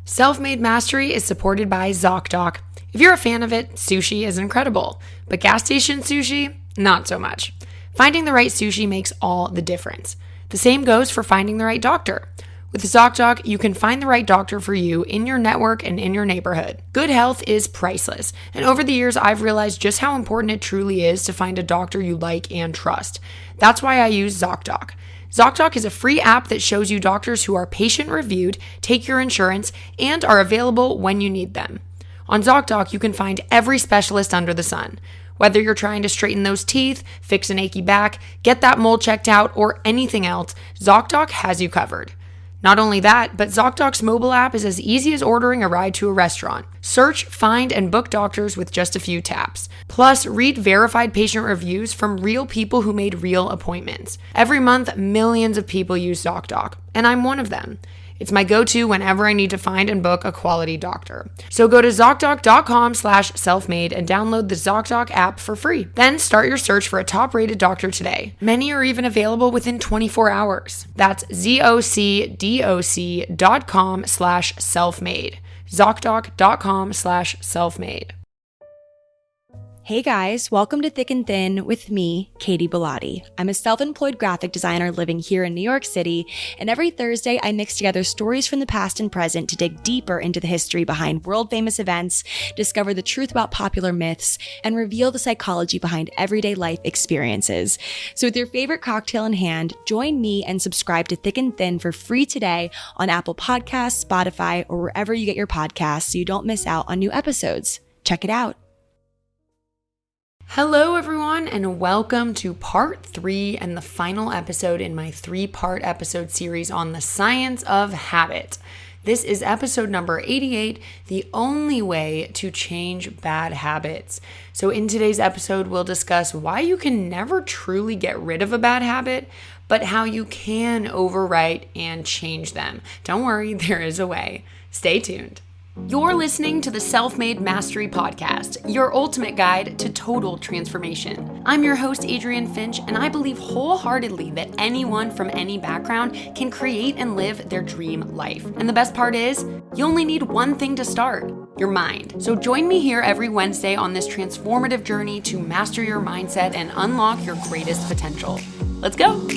Self-Made Mastery is supported by ZocDoc. If you're a fan of it, sushi is incredible, but gas station sushi, not so much. Finding the right sushi makes all the difference. The same goes for finding the right doctor. With ZocDoc, you can find the right doctor for you in your network and in your neighborhood. Good health is priceless, and over the years, I've realized just how important it truly is to find a doctor you like and trust. That's why I use ZocDoc. ZocDoc is a free app that shows you doctors who are patient-reviewed, take your insurance, and are available when you need them. On ZocDoc, you can find every specialist under the sun. Whether you're trying to straighten those teeth, fix an achy back, get that mole checked out, or anything else, ZocDoc has you covered. Not only that, but ZocDoc's mobile app is as easy as ordering a ride to a restaurant. Search, find, and book doctors with just a few taps. Plus, read verified patient reviews from real people who made real appointments. Every month, millions of people use ZocDoc, and I'm one of them. It's my go-to whenever I need to find and book a quality doctor. So go to ZocDoc.com/selfmade and download the ZocDoc app for free. Then start your search for a top-rated doctor today. Many are even available within 24 hours. That's ZocDoc.com/selfmade. ZocDoc.com/selfmade. Hey guys, welcome to Thick and Thin with me, Katie Bellotti. I'm a self-employed graphic designer living here in New York City, and every Thursday I mix together stories from the past and present to dig deeper into the history behind world-famous events, discover the truth about popular myths, and reveal the psychology behind everyday life experiences. So with your favorite cocktail in hand, join me and subscribe to Thick and Thin for free today on Apple Podcasts, Spotify, or wherever you get your podcasts so you don't miss out on new episodes. Check it out. Hello, everyone, and welcome to part 3 and the final episode in my 3-part episode series on the science of habit. This is episode number 88, the only way to change bad habits. So in today's episode, we'll discuss why you can never truly get rid of a bad habit, but how you can overwrite and change them. Don't worry, there is a way. Stay tuned. You're listening to the Self-Made Mastery Podcast, your ultimate guide to total transformation. I'm your host, Adrienne Finch, and I believe wholeheartedly that anyone from any background can create and live their dream life. And the best part is, you only need one thing to start, your mind. So join me here every Wednesday on this transformative journey to master your mindset and unlock your greatest potential. Let's go!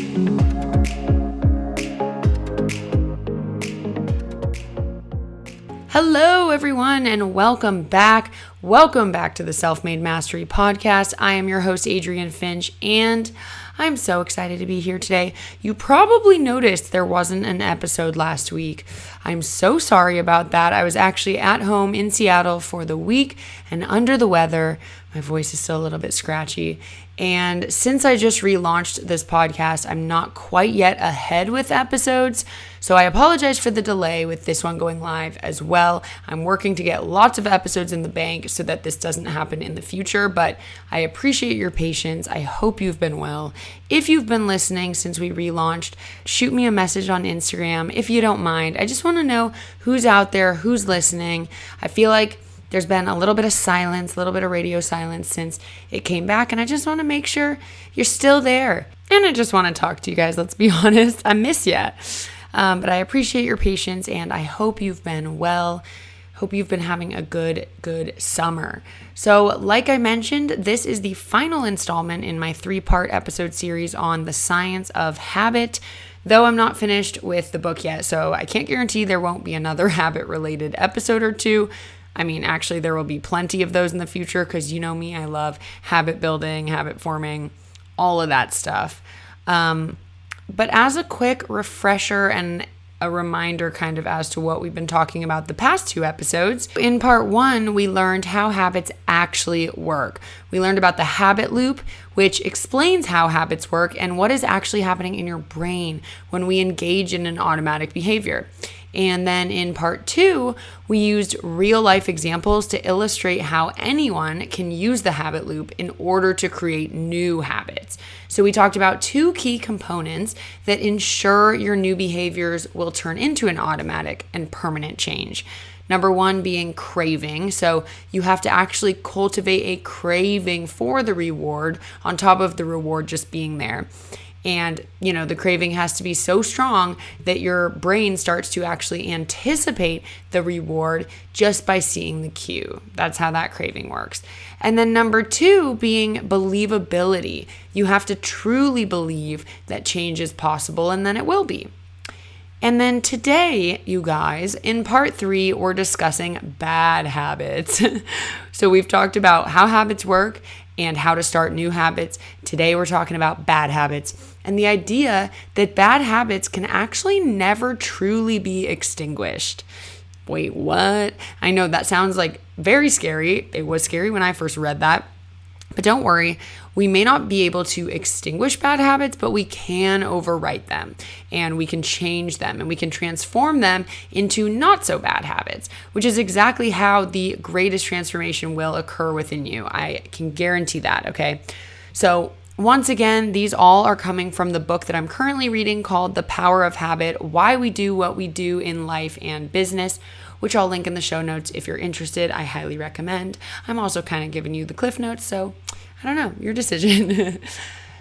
Hello, everyone, and welcome back. Welcome back to the Self-Made Mastery Podcast. I am your host, Adrienne Finch, and I'm so excited to be here today. You probably noticed there wasn't an episode last week. I'm so sorry about that. I was actually at home in Seattle for the week and under the weather. My voice is still a little bit scratchy. And since I just relaunched this podcast, I'm not quite yet ahead with episodes. So I apologize for the delay with this one going live as well. I'm working to get lots of episodes in the bank so that this doesn't happen in the future, but I appreciate your patience. I hope you've been well. If you've been listening since we relaunched, shoot me a message on Instagram if you don't mind. I just want to know who's out there, who's listening. I feel like there's been a little bit of silence, a little bit of radio silence since it came back, and I just want to make sure you're still there. And I just want to talk to you guys, let's be honest. I miss you. But I appreciate your patience, and I hope you've been well. Hope you've been having a good summer. So like I mentioned, this is the final installment in my 3-part episode series on the science of habit, though I'm not finished with the book yet, so I can't guarantee there won't be another habit-related episode or two. I mean, actually, there will be plenty of those in the future because you know me, I love habit building, habit forming, all of that stuff. But as a quick refresher and a reminder kind of as to what we've been talking about the past 2 episodes, in part 1, we learned how habits actually work. We learned about the habit loop, which explains how habits work and what is actually happening in your brain when we engage in an automatic behavior. And then in part 2, we used real life examples to illustrate how anyone can use the habit loop in order to create new habits. So we talked about 2 key components that ensure your new behaviors will turn into an automatic and permanent change. Number 1 being craving. So you have to actually cultivate a craving for the reward on top of the reward just being there. And, the craving has to be so strong that your brain starts to actually anticipate the reward just by seeing the cue. That's how that craving works. And then number 2 being believability. You have to truly believe that change is possible, and then it will be. And then today, you guys, in part 3, we're discussing bad habits. So we've talked about how habits work and how to start new habits. Today, we're talking about bad habits and the idea that bad habits can actually never truly be extinguished. Wait, what? I know that sounds like very scary. It was scary when I first read that. But don't worry, we may not be able to extinguish bad habits, but we can overwrite them and we can change them and we can transform them into not so bad habits, which is exactly how the greatest transformation will occur within you. I can guarantee that, okay? So once again, these all are coming from the book that I'm currently reading called The Power of Habit: Why We Do What We Do in Life and Business, which I'll link in the show notes if you're interested. I highly recommend. I'm also kind of giving you the cliff notes, so I don't know, your decision.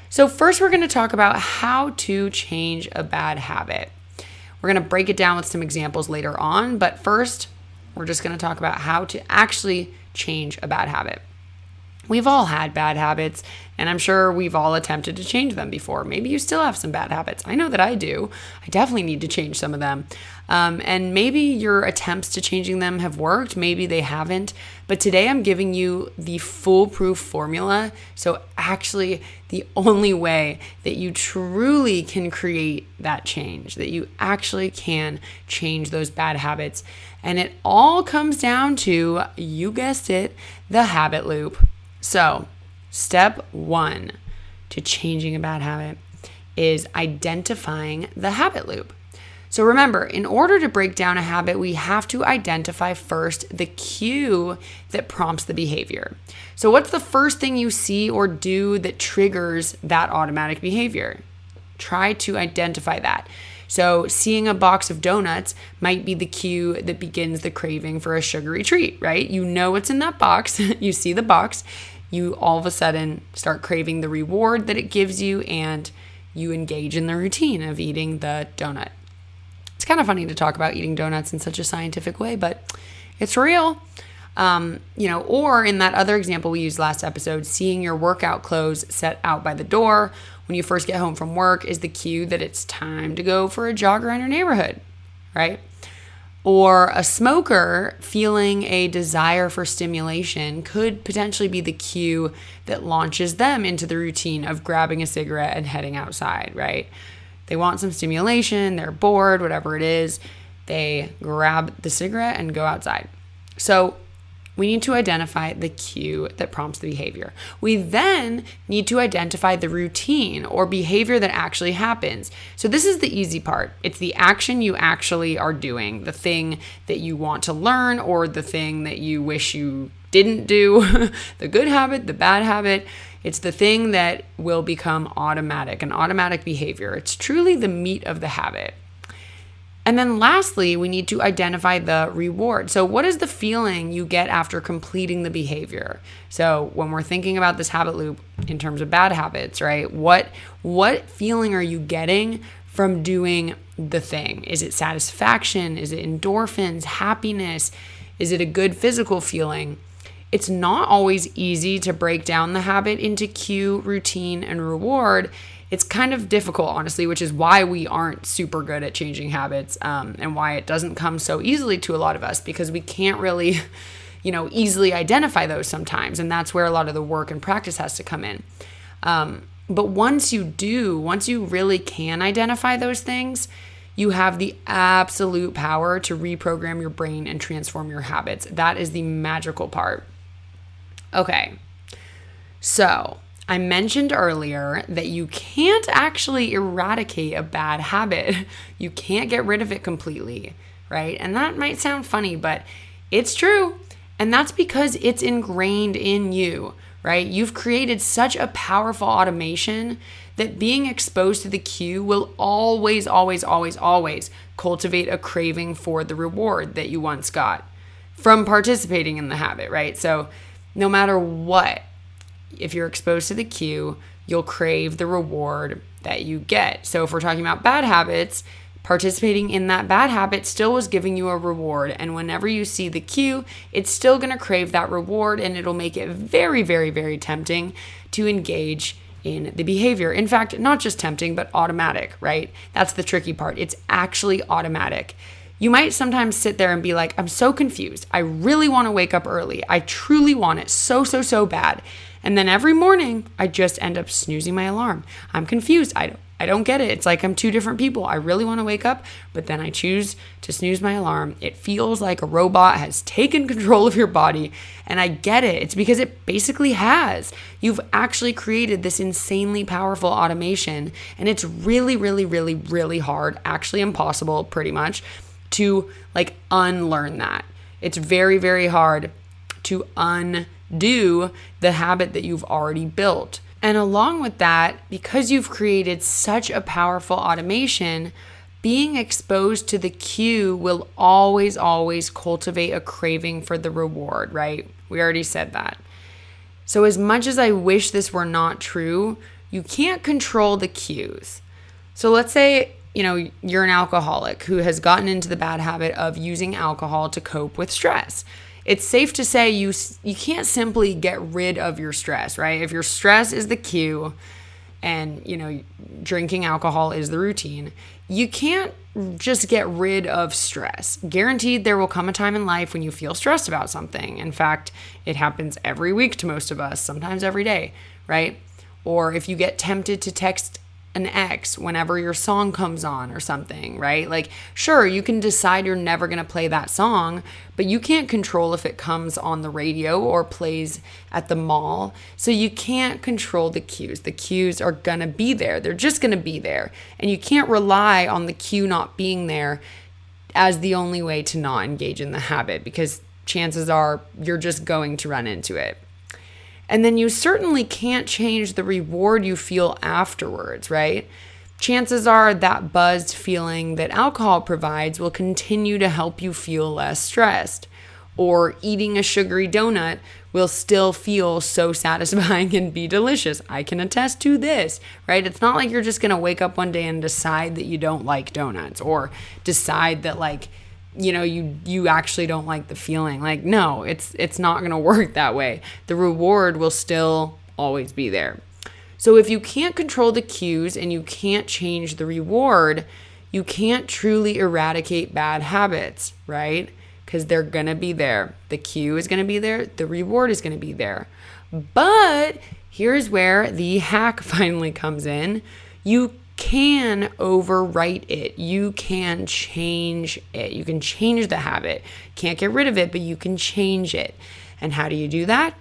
So first, we're going to talk about how to change a bad habit. We're going to break it down with some examples later on, but first, we're just going to talk about how to actually change a bad habit. We've all had bad habits, and I'm sure we've all attempted to change them before. Maybe you still have some bad habits. I know that I do. I definitely need to change some of them. And maybe your attempts to changing them have worked. Maybe they haven't. But today I'm giving you the foolproof formula. So actually the only way that you truly can create that change, that you actually can change those bad habits. And it all comes down to, you guessed it, the habit loop. So, step 1 to changing a bad habit is identifying the habit loop. So remember, in order to break down a habit, we have to identify first the cue that prompts the behavior. So what's the first thing you see or do that triggers that automatic behavior? Try to identify that. So seeing a box of donuts might be the cue that begins the craving for a sugary treat, right? You know what's in that box. You see the box. You all of a sudden start craving the reward that it gives you, and you engage in the routine of eating the donut. It's kind of funny to talk about eating donuts in such a scientific way, but it's real. Or in that other example we used last episode, seeing your workout clothes set out by the door when you first get home from work is the cue that it's time to go for a jog around your neighborhood, right? Or a smoker feeling a desire for stimulation could potentially be the cue that launches them into the routine of grabbing a cigarette and heading outside, right? They want some stimulation, they're bored, whatever it is, they grab the cigarette and go outside. So we need to identify the cue that prompts the behavior. We then need to identify the routine or behavior that actually happens. So this is the easy part. It's the action you actually are doing, the thing that you want to learn or the thing that you wish you didn't do, the good habit, the bad habit. It's the thing that will become automatic, an automatic behavior. It's truly the meat of the habit. And then lastly, we need to identify the reward. So what is the feeling you get after completing the behavior? So when we're thinking about this habit loop in terms of bad habits, right? What feeling are you getting from doing the thing? Is it satisfaction? Is it endorphins, happiness? Is it a good physical feeling? It's not always easy to break down the habit into cue, routine, and reward. It's kind of difficult, honestly, which is why we aren't super good at changing habits, and why it doesn't come so easily to a lot of us, because we can't really, easily identify those sometimes. And that's where a lot of the work and practice has to come in. But once you really can identify those things, you have the absolute power to reprogram your brain and transform your habits. That is the magical part. Okay, so I mentioned earlier that you can't actually eradicate a bad habit. You can't get rid of it completely, right? And that might sound funny, but it's true. And that's because it's ingrained in you, right? You've created such a powerful automation that being exposed to the cue will always, always, always, always cultivate a craving for the reward that you once got from participating in the habit, right? So no matter what, if you're exposed to the cue, you'll crave the reward that you get. So if we're talking about bad habits, participating in that bad habit still was giving you a reward. And whenever you see the cue, it's still going to crave that reward, and it'll make it very, very, very tempting to engage in the behavior. In fact, not just tempting, but automatic, right? That's the tricky part. It's actually automatic. You might sometimes sit there and be like, I'm so confused. I really want to wake up early. I truly want it so bad. And then every morning, I just end up snoozing my alarm. I'm confused. I don't get it. It's like I'm two different people. I really want to wake up, but then I choose to snooze my alarm. It feels like a robot has taken control of your body, and I get it. It's because it basically has. You've actually created this insanely powerful automation, and it's really, really, really, really hard, actually impossible pretty much, to like unlearn that. It's very, very hard to undo the habit that you've already built. And along with that, because you've created such a powerful automation, being exposed to the cue will always, always cultivate a craving for the reward, right? We already said that. So as much as I wish this were not true, you can't control the cues. So let's say, you're an alcoholic who has gotten into the bad habit of using alcohol to cope with stress. It's safe to say you can't simply get rid of your stress, right? If your stress is the cue and, drinking alcohol is the routine, you can't just get rid of stress. Guaranteed there will come a time in life when you feel stressed about something. In fact, it happens every week to most of us, sometimes every day, right? Or if you get tempted to text an ex whenever your song comes on or something, right? Like, sure, you can decide you're never going to play that song, but you can't control if it comes on the radio or plays at the mall. So you can't control the cues. The cues are going to be there. They're just going to be there. And you can't rely on the cue not being there as the only way to not engage in the habit, because chances are you're just going to run into it. And then you certainly can't change the reward you feel afterwards, right? Chances are that buzzed feeling that alcohol provides will continue to help you feel less stressed. Or eating a sugary donut will still feel so satisfying and be delicious. I can attest to this, right? It's not like you're just going to wake up one day and decide that you don't like donuts, or decide that you actually don't like the feeling. Like, no, it's not going to work that way. The reward will still always be there. So if you can't control the cues and you can't change the reward, you can't truly eradicate bad habits, right? Because they're going to be there. The cue is going to be there. The reward is going to be there. But here's where the hack finally comes in. You can overwrite it. You can change it. You can change the habit. Can't get rid of it, but you can change it. And how do you do that?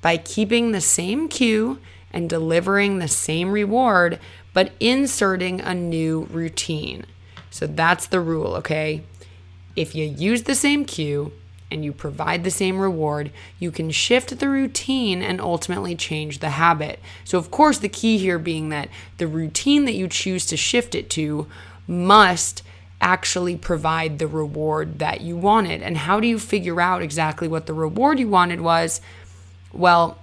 By keeping the same cue and delivering the same reward, but inserting a new routine. So that's the rule, okay? If you use the same cue and you provide the same reward, you can shift the routine and ultimately change the habit. So of course, the key here being that the routine that you choose to shift it to must actually provide the reward that you wanted. And how do you figure out exactly what the reward you wanted was? Well,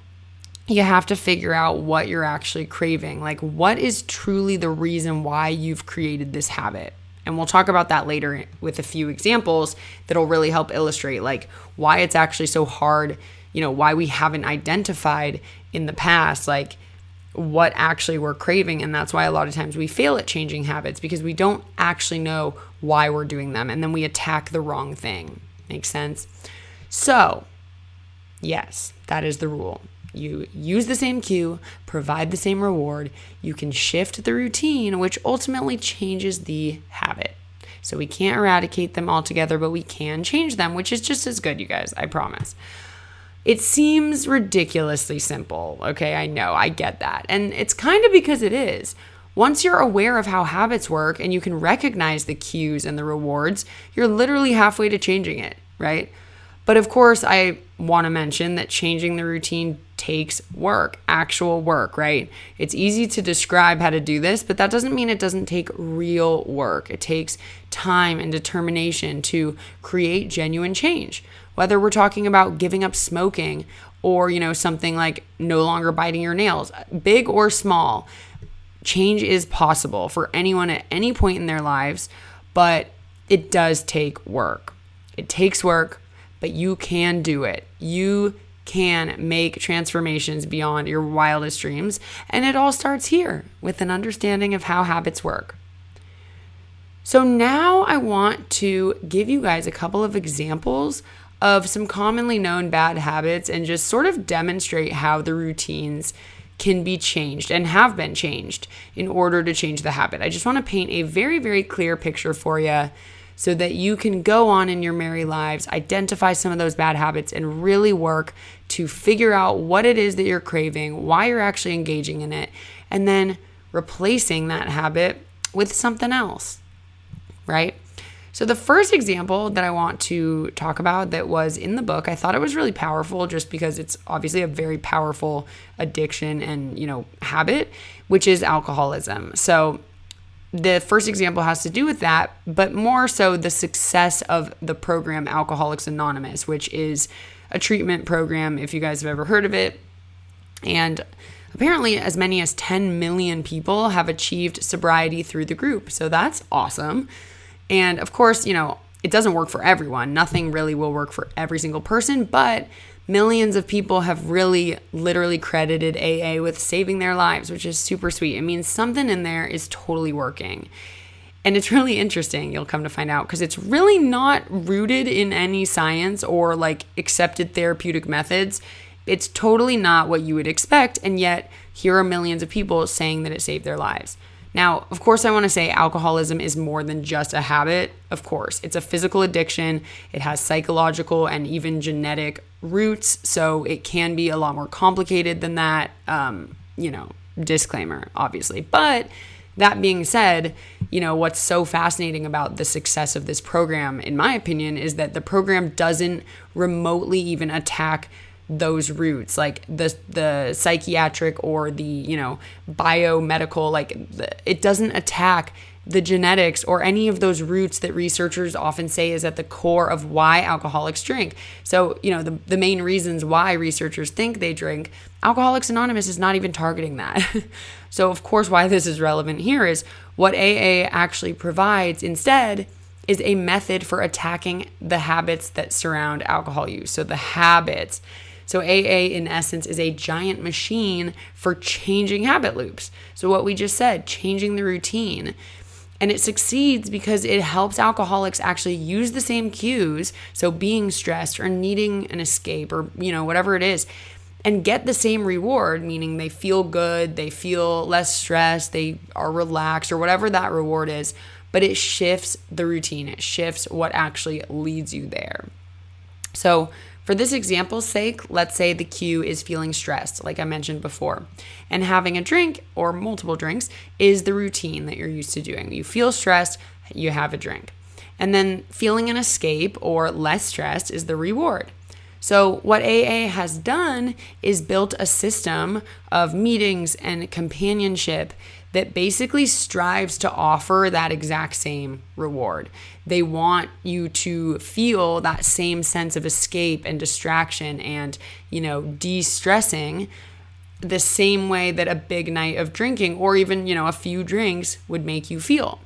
you have to figure out what you're actually craving. Like, what is truly the reason why you've created this habit? And we'll talk about that later with a few examples that'll really help illustrate like why it's actually so hard, why we haven't identified in the past, like what actually we're craving. And that's why a lot of times we fail at changing habits, because we don't actually know why we're doing them. And then we attack the wrong thing. Makes sense? So yes, that is the rule. You use the same cue, provide the same reward. You can shift the routine, which ultimately changes the habit. So we can't eradicate them altogether, but we can change them, which is just as good, you guys, I promise. It seems ridiculously simple. Okay, I know, I get that. And it's kind of because it is. Once you're aware of how habits work and you can recognize the cues and the rewards, you're literally halfway to changing it, right? But of course, I want to mention that changing the routine takes work, actual work, right? It's easy to describe how to do this, but that doesn't mean it doesn't take real work. It takes time and determination to create genuine change. Whether we're talking about giving up smoking or, something like no longer biting your nails, big or small, change is possible for anyone at any point in their lives, but it does take work. It takes work, but you can do it. You can make transformations beyond your wildest dreams. And it all starts here with an understanding of how habits work. So now I want to give you guys a couple of examples of some commonly known bad habits and just sort of demonstrate how the routines can be changed and have been changed in order to change the habit. I just want to paint a very, very clear picture for you so that you can go on in your merry lives, identify some of those bad habits, and really work to figure out what it is that you're craving, why you're actually engaging in it, and then replacing that habit with something else, right? So the first example that I want to talk about that was in the book, I thought it was really powerful just because it's obviously a very powerful addiction and, habit, which is alcoholism. So the first example has to do with that, but more so the success of the program Alcoholics Anonymous, which is a treatment program, if you guys have ever heard of it. And apparently as many as 10 million people have achieved sobriety through the group. So that's awesome. And of course, it doesn't work for everyone. Nothing really will work for every single person, but millions of people have really literally credited AA with saving their lives, which is super sweet. It means something in there is totally working. And it's really interesting, you'll come to find out, because it's really not rooted in any science or accepted therapeutic methods. It's totally not what you would expect. And yet here are millions of people saying that it saved their lives. Now, of course, I want to say alcoholism is more than just a habit. Of course, it's a physical addiction. It has psychological and even genetic roots. So it can be a lot more complicated than that. Disclaimer, obviously. But that being said, what's so fascinating about the success of this program, in my opinion, is that the program doesn't remotely even attack those roots, like the psychiatric or the biomedical, it doesn't attack the genetics or any of those roots that researchers often say is at the core of why alcoholics drink. So the main reasons why researchers think they drink, Alcoholics Anonymous is not even targeting that. So of course why this is relevant here is what AA actually provides instead is a method for attacking the habits that surround alcohol use. So the habits. So AA, in essence, is a giant machine for changing habit loops. So what we just said, changing the routine. And it succeeds because it helps alcoholics actually use the same cues, so being stressed or needing an escape or, whatever it is, and get the same reward, meaning they feel good, they feel less stressed, they are relaxed, or whatever that reward is. But it shifts the routine. It shifts what actually leads you there. So for this example's sake, let's say the cue is feeling stressed, like I mentioned before, and having a drink or multiple drinks is the routine that you're used to doing. You feel stressed, you have a drink. And then feeling an escape or less stressed is the reward. So what AA has done is built a system of meetings and companionship that basically strives to offer that exact same reward. They want you to feel that same sense of escape and distraction and, de-stressing the same way that a big night of drinking or even, a few drinks would make you feel.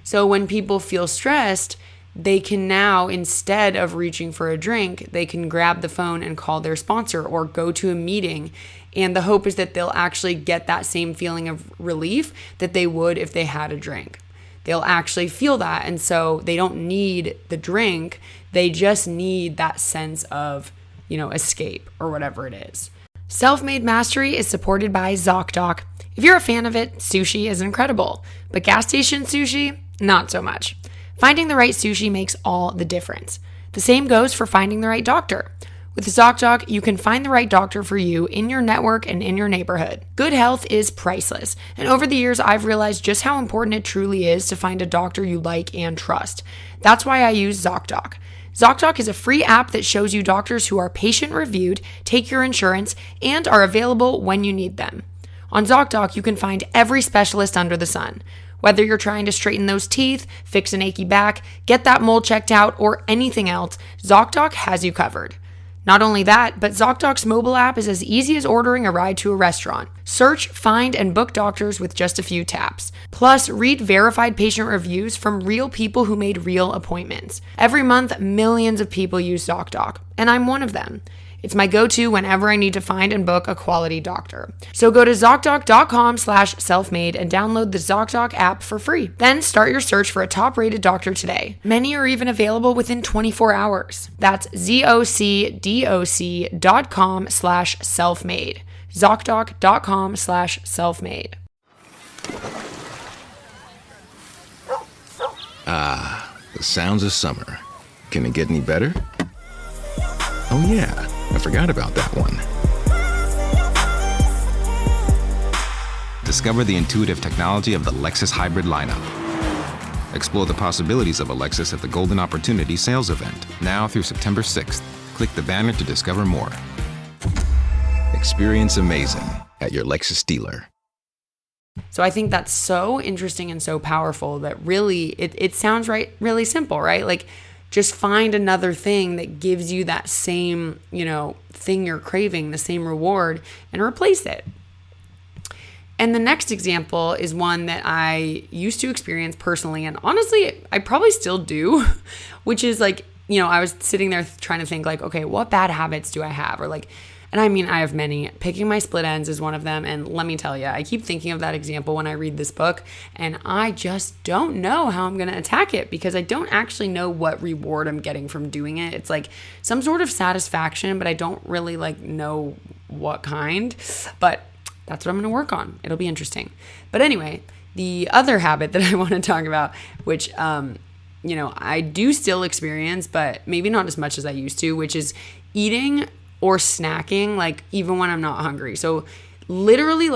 So when people feel stressed, they can now, instead of reaching for a drink, they can grab the phone and call their sponsor or go to a meeting. And the hope is that they'll actually get that same feeling of relief that they would if they had a drink. They'll actually feel that. And so they don't need the drink. They just need that sense of, escape or whatever it is. Self-Made Mastery is supported by ZocDoc. If you're a fan of it, sushi is incredible. But gas station sushi, not so much. Finding the right sushi makes all the difference. The same goes for finding the right doctor. With ZocDoc, you can find the right doctor for you in your network and in your neighborhood. Good health is priceless, and over the years, I've realized just how important it truly is to find a doctor you like and trust. That's why I use ZocDoc. ZocDoc is a free app that shows you doctors who are patient-reviewed, take your insurance, and are available when you need them. On ZocDoc, you can find every specialist under the sun. Whether you're trying to straighten those teeth, fix an achy back, get that mole checked out, or anything else, ZocDoc has you covered. Not only that, but ZocDoc's mobile app is as easy as ordering a ride to a restaurant. Search, find, and book doctors with just a few taps. Plus, read verified patient reviews from real people who made real appointments. Every month, millions of people use ZocDoc, and I'm one of them. It's my go-to whenever I need to find and book a quality doctor. So go to ZocDoc.com/selfmade and download the ZocDoc app for free. Then start your search for a top-rated doctor today. Many are even available within 24 hours. That's ZocDoc.com/selfmade. ZocDoc.com/selfmade. The sounds of summer. Can it get any better? Oh yeah, I forgot about that one. Discover the intuitive technology of the Lexus Hybrid lineup. Explore the possibilities of a Lexus at the Golden Opportunity sales event, now through September 6th. Click the banner to discover more. Experience amazing at your Lexus dealer. So I think that's so interesting and so powerful that really, it sounds really simple, right? Like, just find another thing that gives you that same, thing you're craving, the same reward, and replace it. And the next example is one that I used to experience personally, and honestly, I probably still do, which is like, I was sitting there trying to think like, okay, what bad habits do I have? Or like, and I mean, I have many. Picking my split ends is one of them. And let me tell you, I keep thinking of that example when I read this book, and I just don't know how I'm going to attack it because I don't actually know what reward I'm getting from doing it. It's like some sort of satisfaction, but I don't really know what kind. But that's what I'm going to work on. It'll be interesting. But anyway, the other habit that I want to talk about, which, I do still experience, but maybe not as much as I used to, which is eating or snacking, even when I'm not hungry. So literally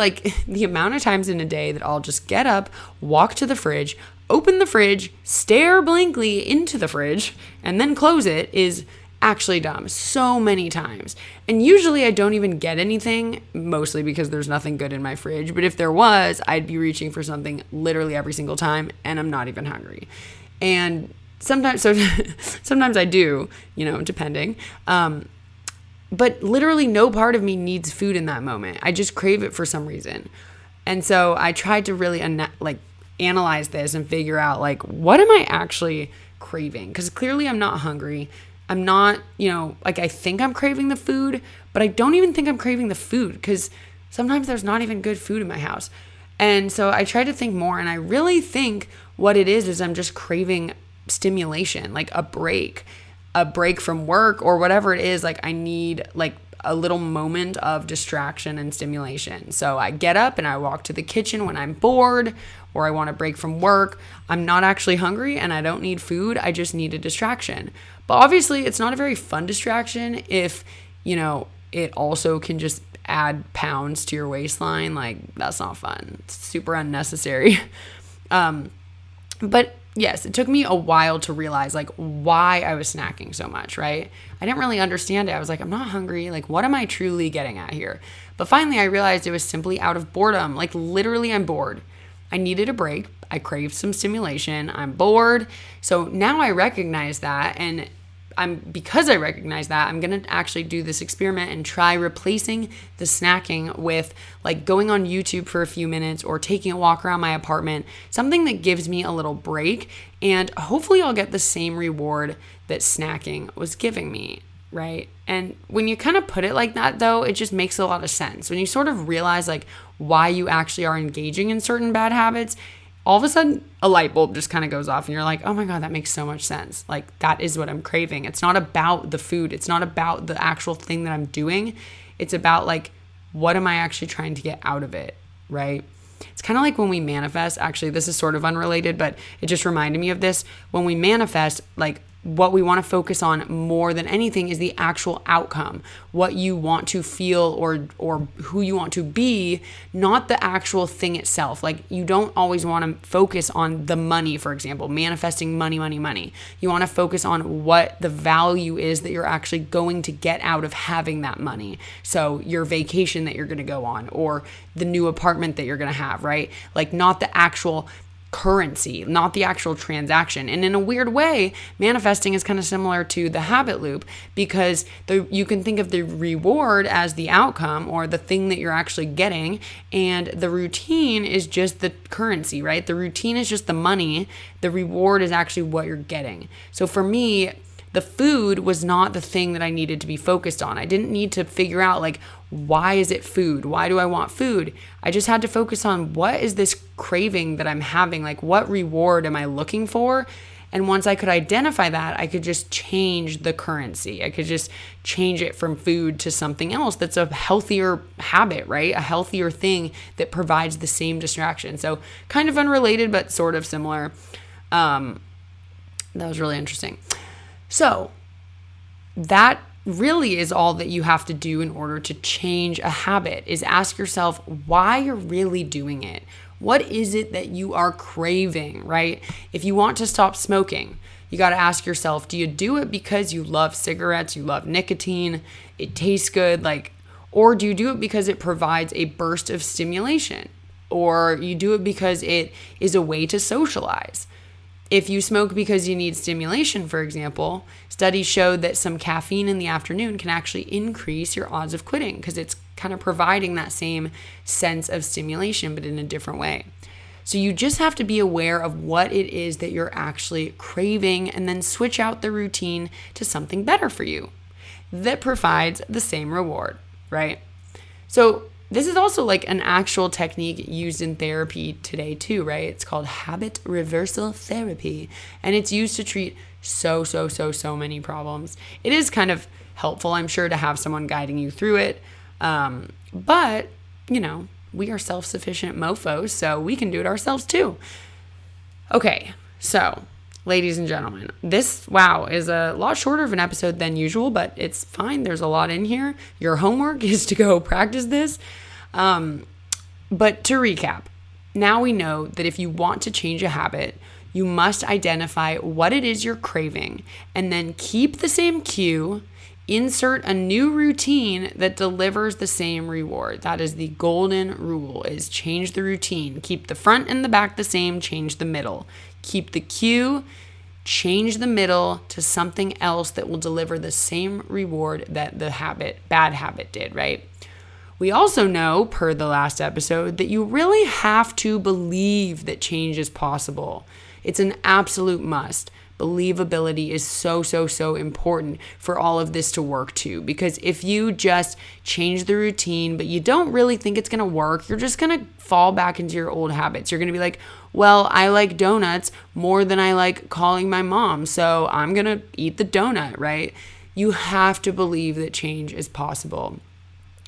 the amount of times in a day that I'll just get up, walk to the fridge, open the fridge, stare blankly into the fridge, and then close it is actually dumb. So many times. And usually I don't even get anything, mostly because there's nothing good in my fridge. But if there was, I'd be reaching for something literally every single time, and I'm not even hungry. And sometimes I do, depending. But literally no part of me needs food in that moment. I just crave it for some reason. And so I tried to really analyze this and figure out what am I actually craving? Because clearly I'm not hungry. I'm not, I think I'm craving the food, but I don't even think I'm craving the food because sometimes there's not even good food in my house. And so I tried to think more, and I really think what it is I'm just craving stimulation, like a break from work or whatever it is. I need a little moment of distraction and stimulation. So I get up and I walk to the kitchen when I'm bored or I want a break from work. I'm not actually hungry and I don't need food. I just need a distraction. But obviously it's not a very fun distraction if, it also can just add pounds to your waistline. That's not fun. It's super unnecessary. But yes, it took me a while to realize why I was snacking so much, right? I didn't really understand it. I was like, I'm not hungry. What am I truly getting at here? But finally I realized it was simply out of boredom. Literally I'm bored. I needed a break. I craved some stimulation. I'm bored. So now I recognize that, and because I recognize that, I'm going to actually do this experiment and try replacing the snacking with going on YouTube for a few minutes or taking a walk around my apartment, something that gives me a little break, and hopefully I'll get the same reward that snacking was giving me, right? And when you kind of put it like that, though, it just makes a lot of sense. When you sort of realize why you actually are engaging in certain bad habits, all of a sudden a light bulb just kind of goes off and you're like, oh my God, that makes so much sense. That is what I'm craving. It's not about the food. It's not about the actual thing that I'm doing. It's about what am I actually trying to get out of it, right? It's kind of like when we manifest. Actually, this is sort of unrelated, but it just reminded me of this. When we manifest, what we want to focus on more than anything is the actual outcome, what you want to feel or who you want to be, not the actual thing itself. Like, you don't always want to focus on the money, for example, manifesting money, money, money. You want to focus on what the value is that you're actually going to get out of having that money. So your vacation that you're going to go on, or the new apartment that you're going to have, right? Like, not the actual currency, not the actual transaction. And in a weird way, manifesting is kind of similar to the habit loop, because you can think of the reward as the outcome or the thing that you're actually getting, and the routine is just the currency, right? The routine is just the money. The reward is actually what you're getting. So for me, the food was not the thing that I needed to be focused on. I didn't need to figure out, like, why is it food? Why do I want food? I just had to focus on, what is this craving that I'm having? Like, what reward am I looking for? And once I could identify that, I could just change the currency. I could just change it from food to something else that's a healthier habit, right? A healthier thing that provides the same distraction. So kind of unrelated, but sort of similar. That was really interesting. So that really is all that you have to do in order to change a habit, is ask yourself why you're really doing it. What is it that you are craving, right? If you want to stop smoking, you got to ask yourself, do you do it because you love cigarettes, you love nicotine, it tastes good, like, or do you do it because it provides a burst of stimulation, or you do it because it is a way to socialize? If you smoke because you need stimulation, for example, studies showed that some caffeine in the afternoon can actually increase your odds of quitting, because it's kind of providing that same sense of stimulation, but in a different way. So you just have to be aware of what it is that you're actually craving, and then switch out the routine to something better for you that provides the same reward, right? So this is also like an actual technique used in therapy today too, right? It's called habit reversal therapy, and it's used to treat so many problems. It is kind of helpful, I'm sure, to have someone guiding you through it. But, you know, we are self-sufficient mofos, so we can do it ourselves too. Okay, so ladies and gentlemen, this, is a lot shorter of an episode than usual, but it's fine. There's a lot in here. Your homework is to go practice this. But to recap, now we know that if you want to change a habit, you must identify what it is you're craving, and then keep the same cue, insert a new routine that delivers the same reward. That is the golden rule, is change the routine. Keep the front and the back the same, change the middle. Keep the cue, change the middle to something else that will deliver the same reward that the bad habit did, right? We also know, per the last episode, that you really have to believe that change is possible. It's an absolute must. Believability is so important for all of this to work too. Because if you just change the routine, but you don't really think it's going to work, you're just going to fall back into your old habits. You're going to be like, well, I like donuts more than I like calling my mom, so I'm going to eat the donut, right? You have to believe that change is possible.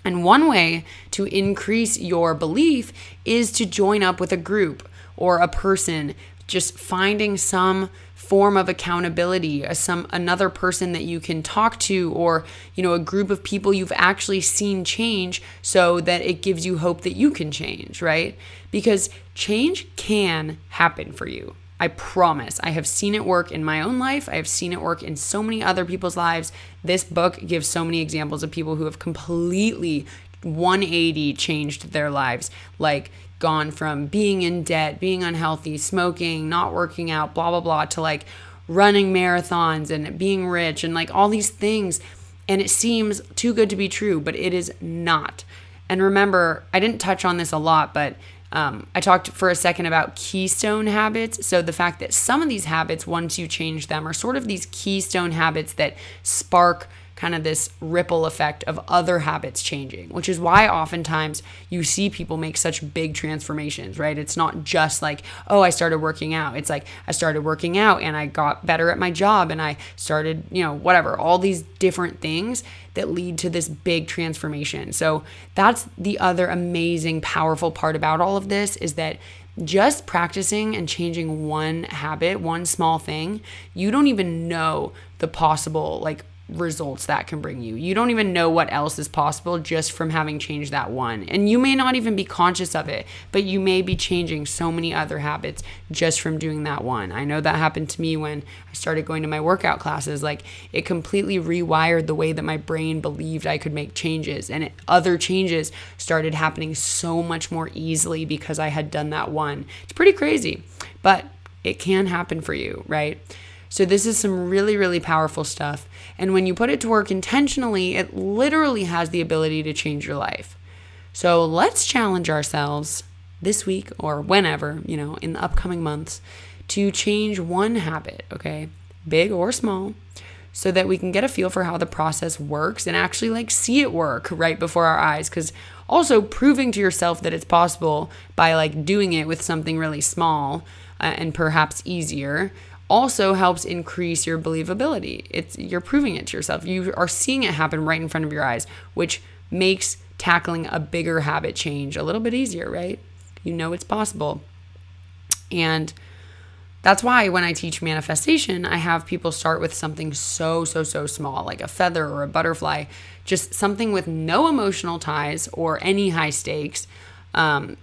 And one way to increase your belief is to join up with a group or a person, just finding some form of accountability, another person that you can talk to, or, a group of people you've actually seen change, so that it gives you hope that you can change, right? Because change can happen for you. I promise. I have seen it work in my own life. I have seen it work in so many other people's lives. This book gives so many examples of people who have completely 180 changed their lives, like gone from being in debt, being unhealthy, smoking, not working out, blah, blah, blah, to like running marathons and being rich and like all these things. And it seems too good to be true, but it is not. And remember, I didn't touch on this a lot, but I talked for a second about keystone habits. So the fact that some of these habits, once you change them, are sort of these keystone habits that spark kind of this ripple effect of other habits changing, which is why oftentimes you see people make such big transformations, right? It's not just like, oh, I started working out. It's like, I started working out and I got better at my job and I started, whatever, all these different things that lead to this big transformation. So that's the other amazing, powerful part about all of this, is that just practicing and changing one habit, one small thing, you don't even know the possible results that can bring you. You don't even know what else is possible just from having changed that one. And you may not even be conscious of it, but you may be changing so many other habits just from doing that one. I know that happened to me when I started going to my workout classes. It completely rewired the way that my brain believed I could make changes, and other changes started happening so much more easily because I had done that one. It's pretty crazy, but it can happen for you, right? So this is some really, really powerful stuff. And when you put it to work intentionally, it literally has the ability to change your life. So let's challenge ourselves this week or whenever, in the upcoming months, to change one habit, okay? Big or small, so that we can get a feel for how the process works and actually see it work right before our eyes. Because also proving to yourself that it's possible by doing it with something really small and perhaps easier also helps increase your believability. You're proving it to yourself. You are seeing it happen right in front of your eyes, which makes tackling a bigger habit change a little bit easier, right? You know it's possible. And that's why when I teach manifestation, I have people start with something so small, like a feather or a butterfly, just something with no emotional ties or any high stakes,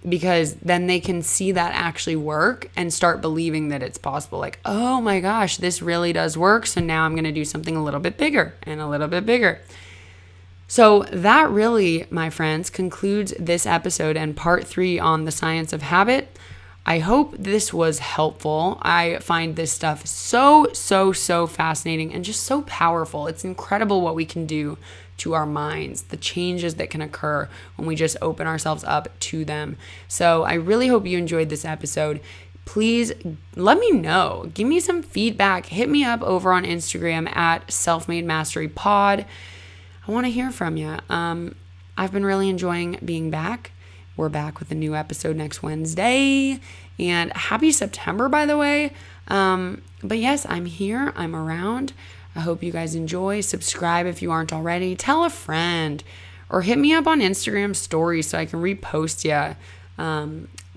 because then they can see that actually work and start believing that it's possible. Oh my gosh, this really does work. So now I'm going to do something a little bit bigger and a little bit bigger. So that really, my friends, concludes this episode and part 3 on the science of habit. I hope this was helpful. I find this stuff so fascinating and just so powerful. It's incredible what we can do to our minds, the changes that can occur when we just open ourselves up to them. So I really hope you enjoyed this episode. Please let me know. Give me some feedback. Hit me up over on Instagram at selfmademasterypod. I want to hear from you. I've been really enjoying being back. We're back with a new episode next Wednesday. And happy September, by the way. But yes, I'm here. I'm around. I hope you guys enjoy. Subscribe if you aren't already. Tell a friend. Or hit me up on Instagram stories so I can repost you.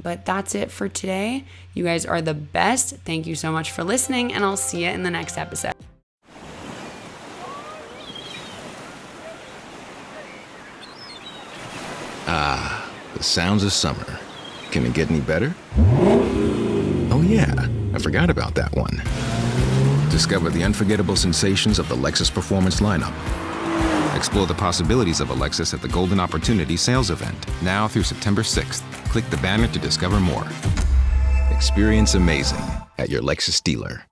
But that's it for today. You guys are the best. Thank you so much for listening. And I'll see you in the next episode. The sounds of summer. Can it get any better? Oh yeah, I forgot about that one. Discover the unforgettable sensations of the Lexus Performance lineup. Explore the possibilities of a Lexus at the Golden Opportunity Sales Event, now through September 6th. Click the banner to discover more. Experience amazing at your Lexus dealer.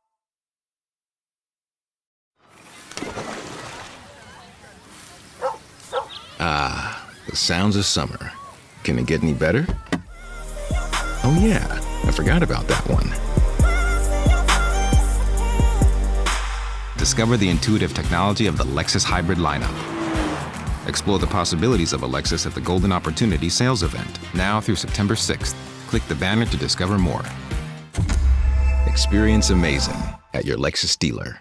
The sounds of summer. Can it get any better? Oh yeah, I forgot about that one. Discover the intuitive technology of the Lexus hybrid lineup. Explore the possibilities of a Lexus at the Golden Opportunity Sales Event, now through September 6th. Click the banner to discover more. Experience amazing at your Lexus dealer.